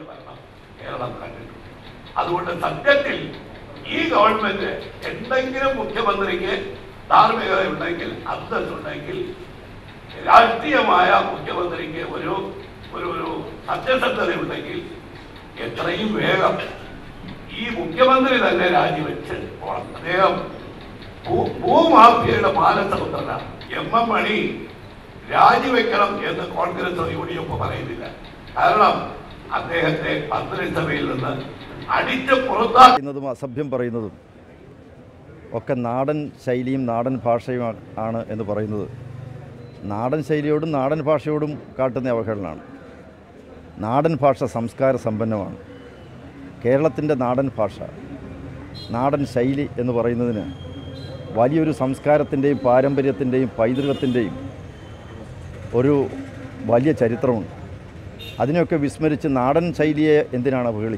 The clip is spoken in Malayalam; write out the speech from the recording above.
ഭരണം കേരളം കണ്ടിട്ടുണ്ട്. അതുകൊണ്ട് സത്യത്തിൽ ഈ ഗവൺമെന്റ് എന്തെങ്കിലും മുഖ്യമന്ത്രിക്ക് ധാർമ്മികത ഉണ്ടെങ്കിൽ, അന്തസ്സുണ്ടെങ്കിൽ, രാഷ്ട്രീയമായ മുഖ്യമന്ത്രിക്ക് ഒരു സത്യസന്ധത ഉണ്ടെങ്കിൽ എത്രയും വേഗം ഈ മുഖ്യമന്ത്രി തന്നെ രാജിവെച്ച് പോകണം. അദ്ദേഹം ഭൂമാഫിയയുടെ മാനസപുത്രനാണ്. എം മണി രാജിവെക്കണം എന്ന് കോൺഗ്രസ് UDF പറയുന്നില്ല. കാരണം അദ്ദേഹത്തെ മന്ത്രിസഭയിൽ നിന്ന് അടിച്ച് പുറത്താക്കുന്നതും അസഭ്യം പറയുന്നതും ഒക്കെ നാടൻ ശൈലിയും നാടൻ ഭാഷയും ആണ് എന്ന് പറയുന്നത് നാടൻ ശൈലിയോടും നാടൻ ഭാഷയോടും കാട്ടുന്ന അവഹേളനമാണ്. നാടൻ ഭാഷ സംസ്കാര സമ്പന്നമാണ്. കേരളത്തിൻ്റെ നാടൻ ഭാഷ, നാടൻ ശൈലി എന്ന് പറയുന്നതിന് വലിയൊരു സംസ്കാരത്തിൻ്റെയും പാരമ്പര്യത്തിൻ്റെയും പൈതൃകത്തിൻ്റെയും ഒരു വലിയ ചരിത്രമുണ്ട്. അതിനെയൊക്കെ വിസ്മരിച്ച് നാടൻ ശൈലിയെ എന്തിനാണ് അവഹേളിക്കുന്നത്?